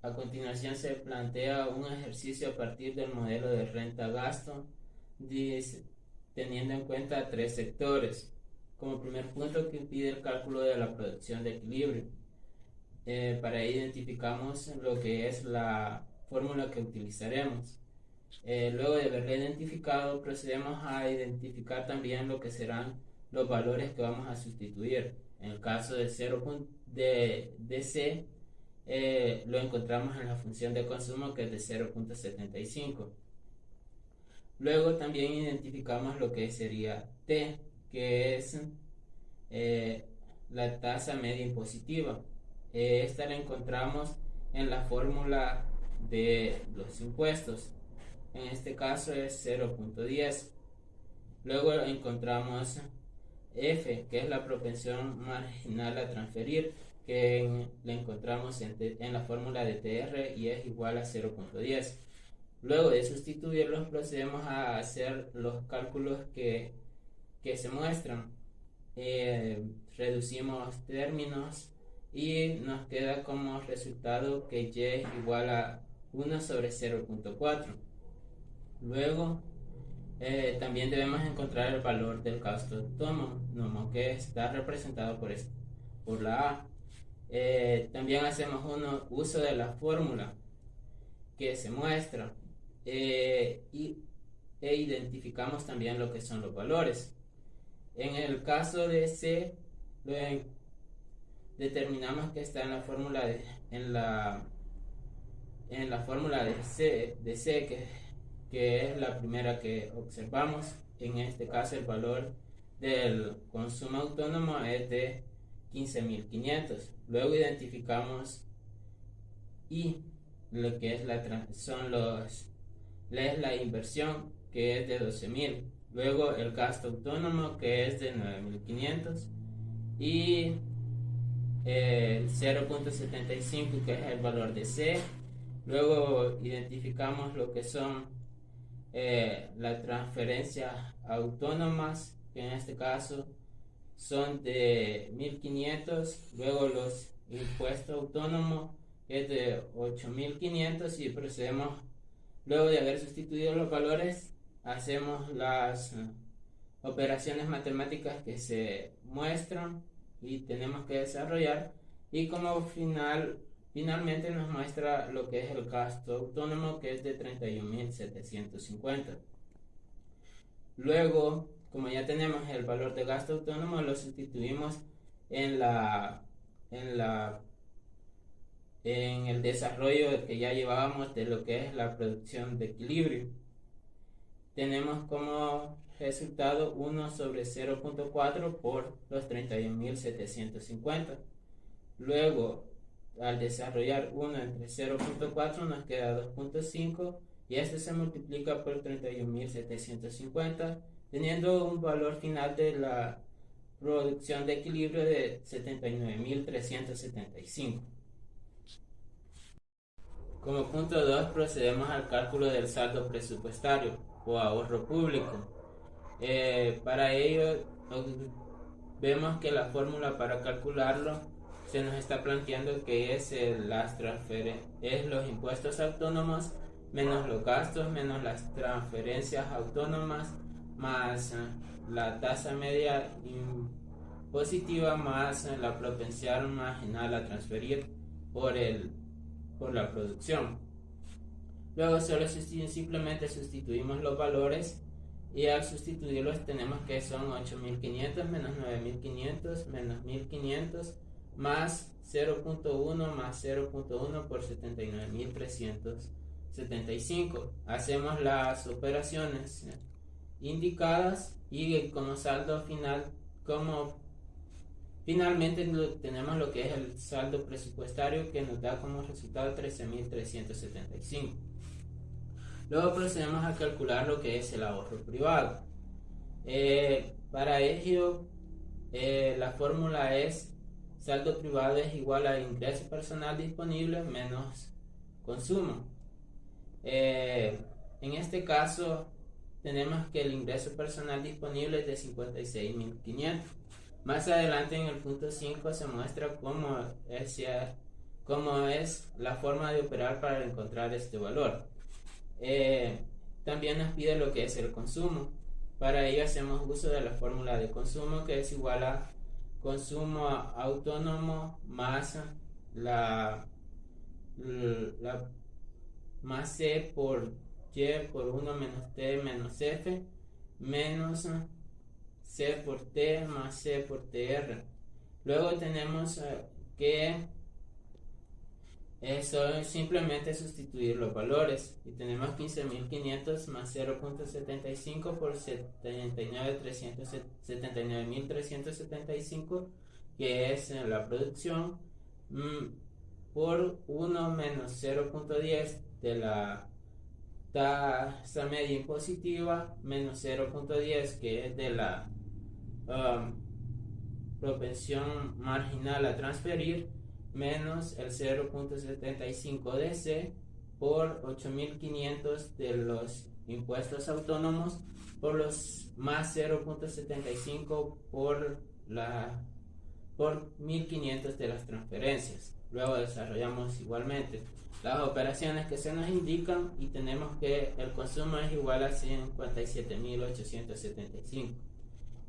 A continuación se plantea un ejercicio a partir del modelo de renta-gasto, teniendo en cuenta tres sectores. Como primer punto, que impide el cálculo de la producción de equilibrio. Para ello identificamos lo que es la fórmula que utilizaremos. Luego de haberla identificado, procedemos a identificar también lo que serán los valores que vamos a sustituir. En el caso de 0 de C, lo encontramos en la función de consumo, que es de 0.75. Luego también identificamos lo que sería T, que es la tasa media impositiva. Esta la encontramos en la fórmula de los impuestos. En este caso es 0.10. Luego encontramos F, que es la propensión marginal a transferir, que la encontramos en la fórmula de TR y es igual a 0.10. Luego de sustituirlos, procedemos a hacer los cálculos que se muestran. Reducimos términos y nos queda como resultado que Y es igual a 1 sobre 0.4. Luego también debemos encontrar el valor del gasto autónomo, que está representado por la A. También hacemos uso de la fórmula que se muestra e identificamos también lo que son los valores. En el caso de C, determinamos que está en la fórmula de C, que es la primera que observamos. En este caso el valor del consumo autónomo es de 15.500. Luego identificamos I, lo que es la inversión, que es de 12.000. Luego el gasto autónomo, que es de 9.500, y el 0.75, que es el valor de C. Luego identificamos lo que son las transferencias autónomas, que en este caso son de 1.500. Luego los impuestos autónomos, que es de 8.500, y procedemos, luego de haber sustituido los valores, hacemos las operaciones matemáticas que se muestran y tenemos que desarrollar, y como finalmente nos muestra lo que es el gasto autónomo, que es de 31.750. Luego, como ya tenemos el valor de gasto autónomo, lo sustituimos en el desarrollo que ya llevábamos de lo que es la producción de equilibrio. Tenemos como resultado 1 sobre 0.4 por los 31.750. Luego, al desarrollar 1 entre 0.4, nos queda 2.5, y este se multiplica por 31.750, teniendo un valor final de la producción de equilibrio de 79.375. Como punto 2, procedemos al cálculo del saldo presupuestario o ahorro público. Para ello, vemos que la fórmula para calcularlo se nos está planteando que es los impuestos autónomos menos los gastos menos las transferencias autónomas más la tasa media impositiva más la propensión marginal a transferir por la producción. Luego simplemente sustituimos los valores, y al sustituirlos tenemos que son 8.500 menos 9.500 menos 1.500 más 0.1 más 0.1 por 79.375. Hacemos las operaciones indicadas y como saldo final, finalmente tenemos lo que es el saldo presupuestario, que nos da como resultado 13.375. Luego procedemos a calcular lo que es el ahorro privado. Para ello, la fórmula es saldo privado es igual a ingreso personal disponible menos consumo. En este caso, tenemos que el ingreso personal disponible es de 56.500. Más adelante en el punto 5 se muestra cómo como es la forma de operar para encontrar este valor. También nos pide lo que es el consumo. Para ello hacemos uso de la fórmula de consumo, que es igual a consumo autónomo más la más C por Y por 1 menos T menos F menos C por T más C por TR. Luego tenemos que eso es simplemente sustituir los valores y tenemos 15.500 más 0.75 por 79.375, que es la producción, por 1 menos 0.10 de la tasa media impositiva menos 0.10 que es de la propensión marginal a transferir menos el 0.75 de C por 8.500 de los impuestos autónomos por los más 0.75 por 1.500 de las transferencias. Luego desarrollamos igualmente las operaciones que se nos indican y tenemos que el consumo es igual a 57.875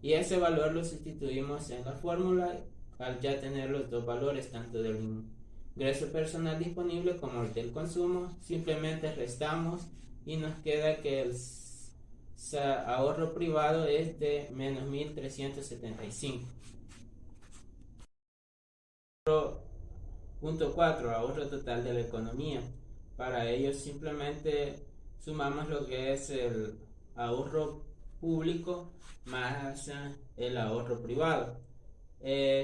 y ese valor lo sustituimos en la fórmula al ya tener los dos valores tanto del ingreso personal disponible como el del consumo. Simplemente restamos y nos queda que el ahorro privado es de menos 1.375. Punto 4, ahorro total de la economía. Para ello simplemente sumamos lo que es el ahorro público más el ahorro privado.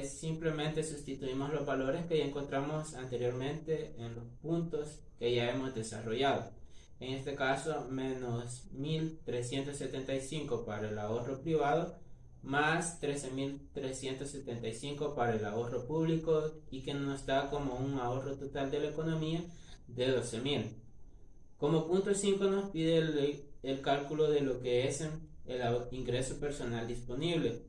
Simplemente sustituimos los valores que ya encontramos anteriormente en los puntos que ya hemos desarrollado. En este caso, menos 1.375 para el ahorro privado más 13.375 para el ahorro público y que nos da como un ahorro total de la economía de 12.000. Como punto 5 nos pide el cálculo de lo que es el ingreso personal disponible.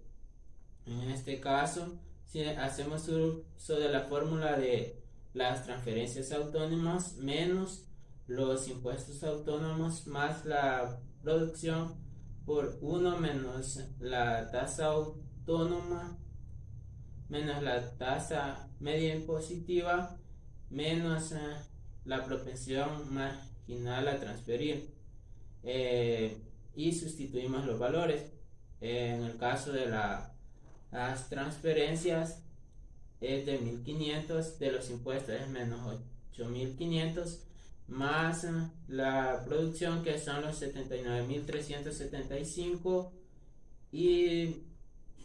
En este caso, si hacemos uso de la fórmula de las transferencias autónomas menos los impuestos autónomos más la producción por 1 menos la tasa autónoma menos la tasa media impositiva menos la propensión marginal a transferir, y sustituimos los valores. En el caso de las transferencias es de 1.500, de los impuestos es menos 8.500 más la producción que son los 79.375 y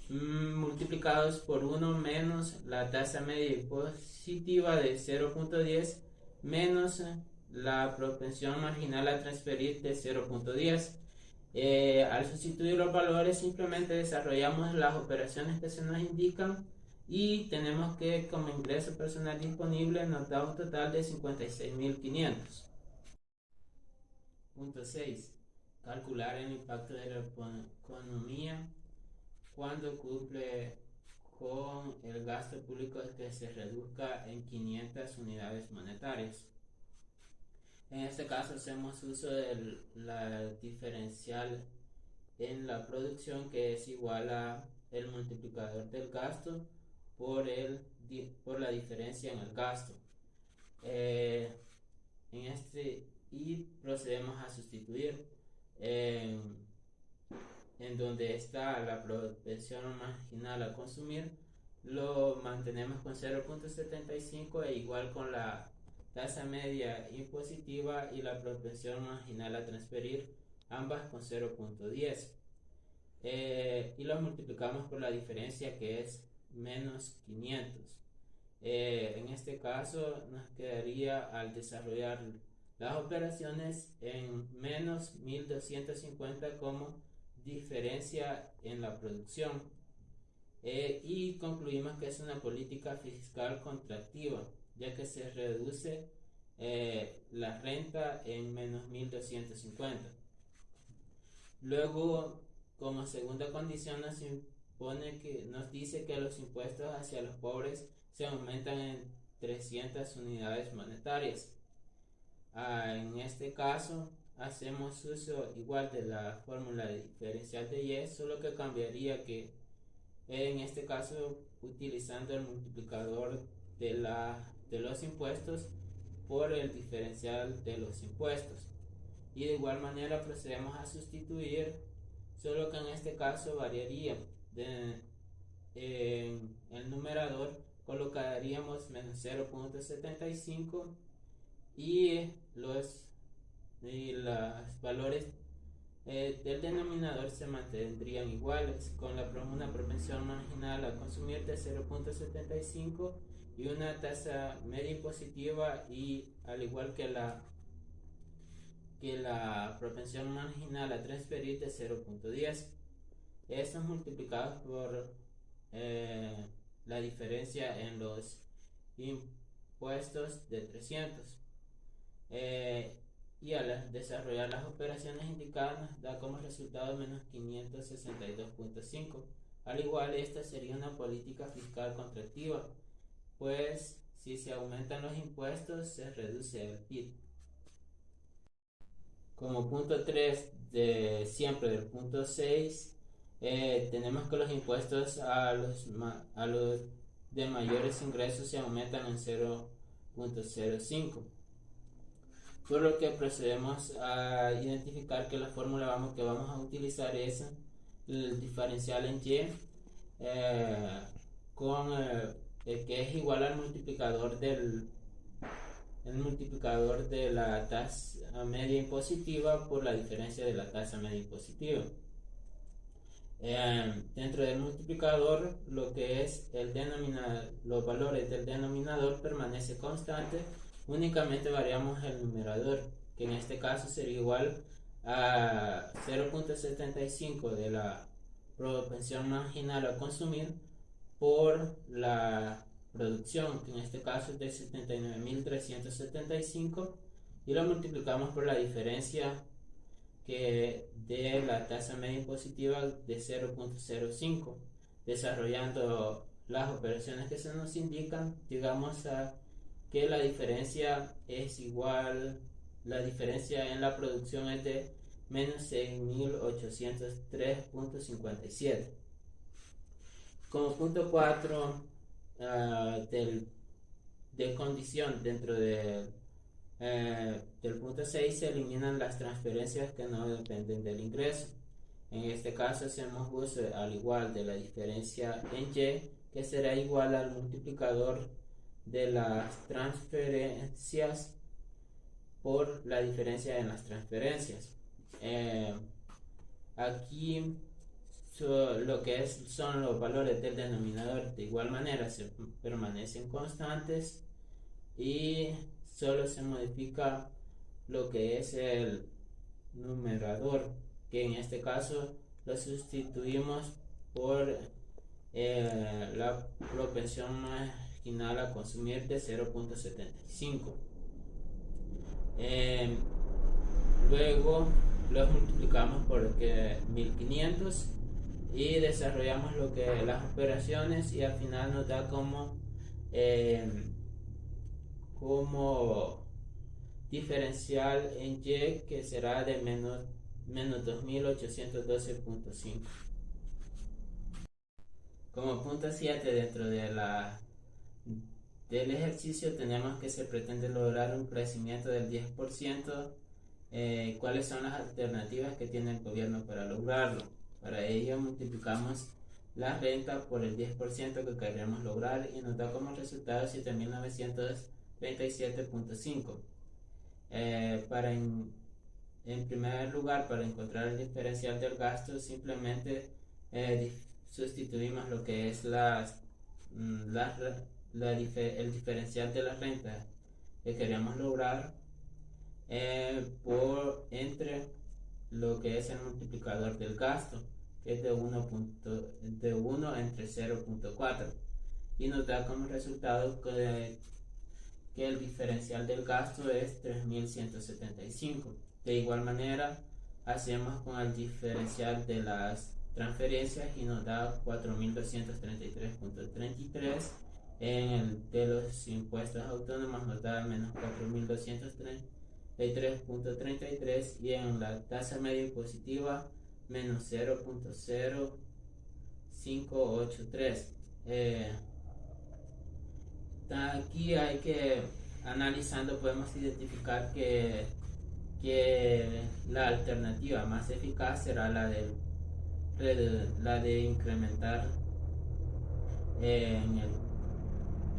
multiplicados por 1 menos la tasa media impositiva de 0.10 menos la propensión marginal a transferir de 0.10. Al sustituir los valores simplemente desarrollamos las operaciones que se nos indican y tenemos que como ingreso personal disponible nos da un total de 56.500. Punto 6. Calcular el impacto de la economía cuando cumple con el gasto público que se reduzca en 500 unidades monetarias. En este caso hacemos uso de la diferencial en la producción, que es igual a el multiplicador del gasto por la diferencia en el gasto. Y procedemos a sustituir en donde está la propensión marginal a consumir, lo mantenemos con 0.75 e igual con la tasa media impositiva y la propensión marginal a transferir, ambas con 0.10, y lo multiplicamos por la diferencia que es menos 500. En este caso nos quedaría al desarrollar las operaciones en menos 1.250 como diferencia en la producción, y concluimos que es una política fiscal contractiva, ya que se reduce la renta en menos 1.250. Luego, como segunda condición, nos dice que los impuestos hacia los pobres se aumentan en 300 unidades monetarias. En este caso hacemos uso igual de la fórmula diferencial de y, solo que cambiaría que en este caso utilizando el multiplicador de los impuestos por el diferencial de los impuestos, y de igual manera procedemos a sustituir, solo que en este caso variaría en el numerador colocaríamos menos 0.75 y los valores del denominador se mantendrían iguales, con una propensión marginal a consumir de 0.75 y una tasa media impositiva, y al igual que la propensión marginal a transferir de 0.10. Estos multiplicados por la diferencia en los impuestos de 300. Y al desarrollar las operaciones indicadas nos da como resultado menos 562.5. Al igual, esta sería una política fiscal contractiva, pues si se aumentan los impuestos se reduce el PIB. Como punto 3 de siempre del punto 6, tenemos que los impuestos a los de mayores ingresos se aumentan en 0.05. Por lo que procedemos a identificar que la fórmula que vamos a utilizar es el diferencial en y, con que es igual al multiplicador de la tasa media impositiva por la diferencia de la tasa media impositiva. Dentro del multiplicador, lo que es los valores del denominador permanece constante, únicamente variamos el numerador, que en este caso sería igual a 0.75 de la propensión marginal a consumir por la producción, que en este caso es de 79.375, y lo multiplicamos por la diferencia que de la tasa media impositiva de 0.05. Desarrollando las operaciones que se nos indican, llegamos a que la diferencia es igual, la diferencia en la producción es de menos 6.803.57. Como punto 4 de condición dentro del punto 6 se eliminan las transferencias que no dependen del ingreso. En este caso hacemos uso al igual de la diferencia en y, que será igual al multiplicador de las transferencias por la diferencia en las transferencias. Aquí lo que son los valores del denominador de igual manera se permanecen constantes, y solo se modifica lo que es el numerador, que en este caso lo sustituimos por la propensión marginal a consumir de 0.75. Luego los multiplicamos por 1500 y desarrollamos lo que las operaciones, y al final nos da como diferencial en y, que será de menos 2812.5. Como punto 7 dentro del ejercicio tenemos que se pretende lograr un crecimiento del 10%. ¿Cuáles son las alternativas que tiene el gobierno para lograrlo? Para ello multiplicamos la renta por el 10% que queremos lograr y nos da como resultado 7.937.5. En primer lugar, para encontrar el diferencial del gasto, simplemente sustituimos lo que es el diferencial de la renta que queremos lograr entre lo que es el multiplicador del gasto, que es de 1 entre 0.4, y nos da como resultado que el diferencial del gasto es 3.175. De igual manera hacemos con el diferencial de las transferencias y nos da 4.233.33, En el de los impuestos autónomos nos da menos 4.233.33 y en la tasa media impositiva menos 0.0583. Aquí hay que, analizando, podemos identificar que la alternativa más eficaz será la de incrementar en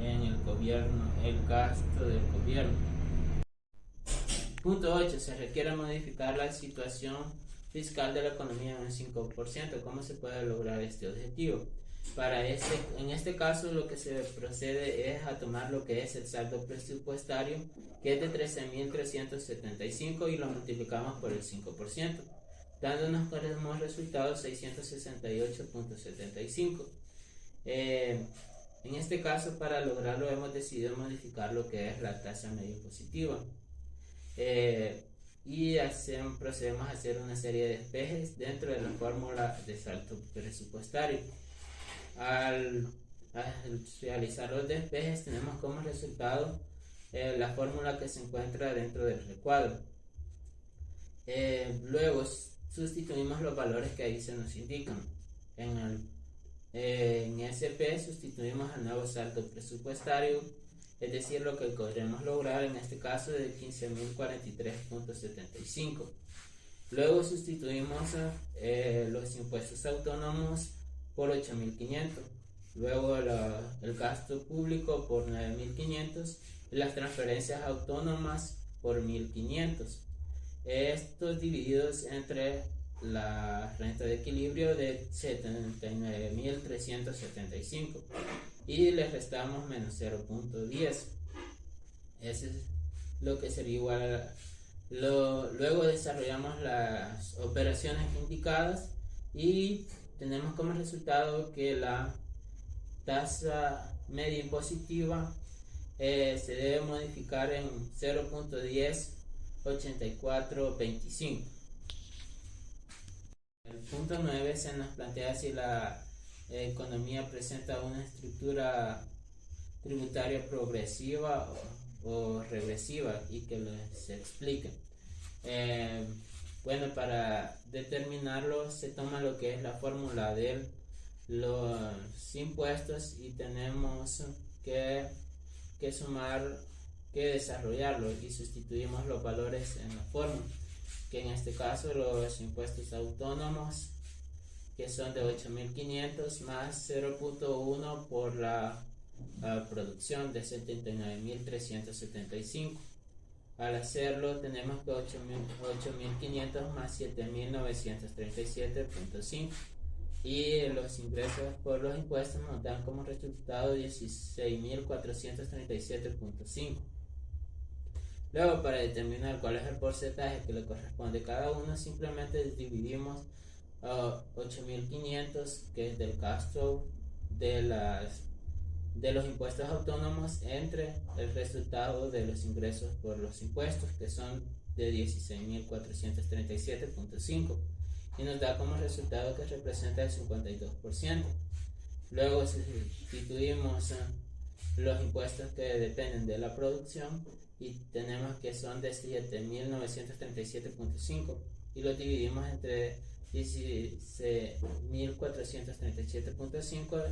el gobierno, el gasto del gobierno. Punto 8. Se requiere modificar la situación fiscal de la economía en un 5%. ¿Cómo se puede lograr este objetivo? En este caso lo que se procede es a tomar lo que es el saldo presupuestario, que es de 13.375, y lo multiplicamos por el 5%, dándonos como resultado 668.75. En este caso, para lograrlo, hemos decidido modificar lo que es la tasa media positiva. Y procedemos a hacer una serie de despejes dentro de la fórmula de saldo presupuestario. Al realizar los despejes, tenemos como resultado la fórmula que se encuentra dentro del recuadro. Luego sustituimos los valores que ahí se nos indican. En SP sustituimos el nuevo saldo presupuestario, es decir, lo que queremos lograr en este caso es de 15.043.75. Luego sustituimos los impuestos autónomos por 8.500, luego el gasto público por 9.500 y las transferencias autónomas por 1.500. Estos divididos entre la renta de equilibrio de 79.375 y le restamos menos 0.10. Ese es lo que sería igual a luego desarrollamos las operaciones indicadas y tenemos como resultado que la tasa media impositiva se debe modificar en 0.108425. El punto 9 se nos plantea si la economía presenta una estructura tributaria progresiva o regresiva, y que se explique. Bueno, para determinarlo se toma lo que es la fórmula de los impuestos y tenemos que sumar, que desarrollarlo, y sustituimos los valores en la fórmula, que en este caso los impuestos autónomos, que son de 8.500 más 0.1 por la producción de 79.375. Al hacerlo tenemos que 8.500 más 7.937.5 y los ingresos por los impuestos nos dan como resultado 16.437.5. Luego, para determinar cuál es el porcentaje que le corresponde a cada uno, simplemente dividimos 8.500, que es del gasto de los impuestos autónomos, entre el resultado de los ingresos por los impuestos, que son de 16.437.5, y nos da como resultado que representa el 52%. Luego sustituimos los impuestos que dependen de la producción y tenemos que son de 7.937.5 y lo dividimos entre 16.437.5,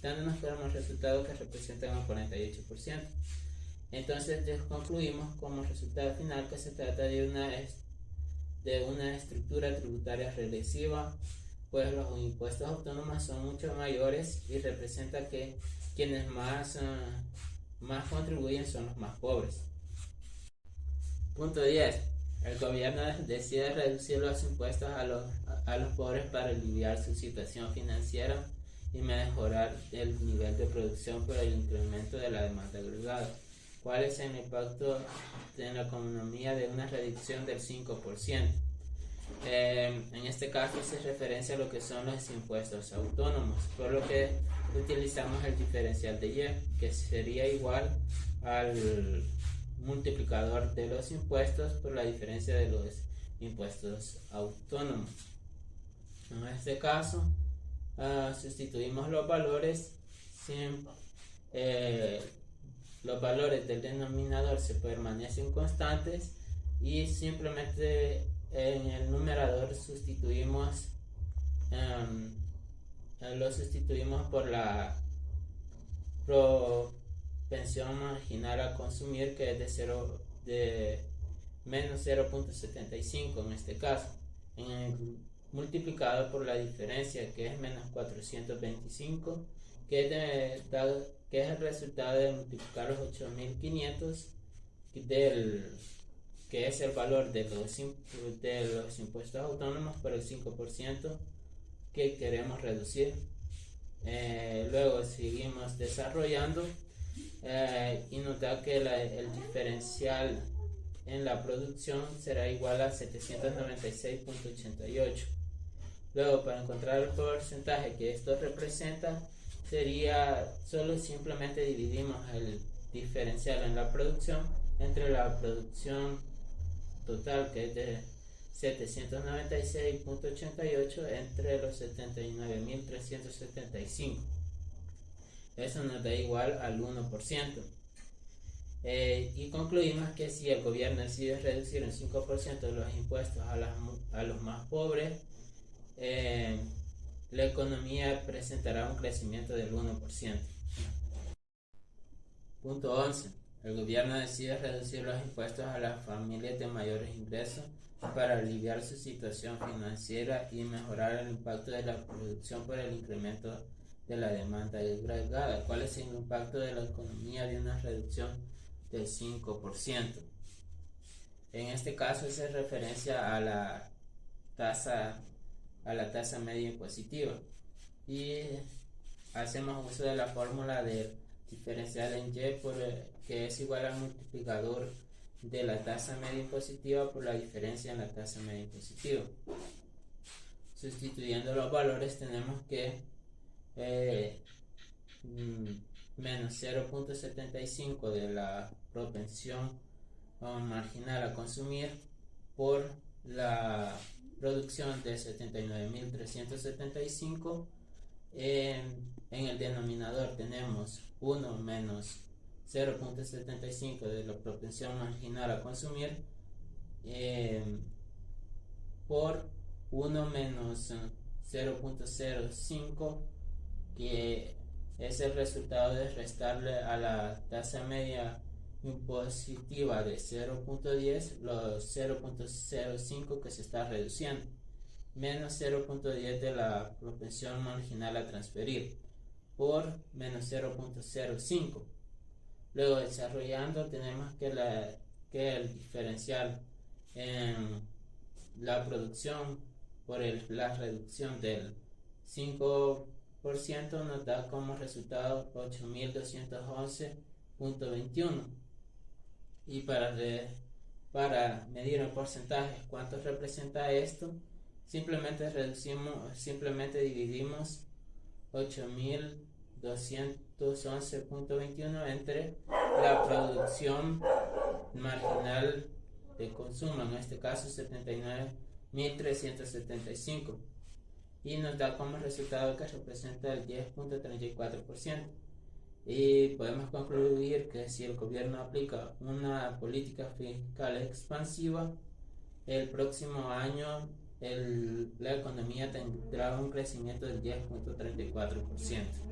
dándonos como resultado que representan el 48%. Entonces concluimos como resultado final que se trata de una estructura tributaria regresiva, pues los impuestos autónomos son mucho mayores y representa que quienes más contribuyen son los más pobres. Punto 10. El gobierno decide reducir los impuestos a los pobres para aliviar su situación financiera y mejorar el nivel de producción por el incremento de la demanda agregada. ¿Cuál es el impacto en la economía de una reducción del 5%? En este caso se referencia a lo que son los impuestos autónomos, por lo que utilizamos el diferencial de Y, que sería igual al multiplicador de los impuestos por la diferencia de los impuestos autónomos. En este caso sustituimos los valores eh, los valores del denominador se permanecen constantes y simplemente en el numerador lo sustituimos por la propensión marginal a consumir, que es de menos 0.75 en este caso, multiplicado por la diferencia, que es menos 425, que es el resultado de multiplicar los 8500 que es el valor de los impuestos autónomos por el 5% que queremos reducir. Luego seguimos desarrollando y nos da que el diferencial en la producción será igual a 796.88. Luego, para encontrar el porcentaje que esto representa, solo simplemente dividimos el diferencial en la producción entre la producción total, que es de 796.88, entre los 79.375. Eso nos da igual al 1%. Y concluimos que si el gobierno decide reducir un 5% de los impuestos a los más pobres, la economía presentará un crecimiento del 1%. Punto 11. El gobierno decide reducir los impuestos a las familias de mayores ingresos para aliviar su situación financiera y mejorar el impacto de la producción por el incremento de la demanda agregada. ¿Cuál es el impacto de la economía de una reducción del 5%? En este caso hace referencia a la tasa media impositiva, y hacemos uso de la fórmula del diferencial en Y, que es igual al multiplicador de la tasa media impositiva por la diferencia en la tasa media impositiva. Sustituyendo los valores, tenemos que menos 0.75 de la propensión marginal a consumir por la producción de 79.375. En el denominador tenemos 1 menos 0.75 de la propensión marginal a consumir por 1 menos 0.05, que es el resultado de restarle a la tasa media impositiva de 0.10 los 0.05 que se está reduciendo, menos 0.10 de la propensión marginal a transferir por menos 0.05. Luego, desarrollando, tenemos que el diferencial en la producción por la reducción del 5% nos da como resultado 8.211.21. Y para medir en porcentajes cuánto representa esto, simplemente dividimos 8.211.21 entre la producción marginal de consumo, en este caso 79.375, y nos da como resultado que representa el 10.34%. Y podemos concluir que si el gobierno aplica una política fiscal expansiva, el próximo año la economía tendrá un crecimiento del 10.34%.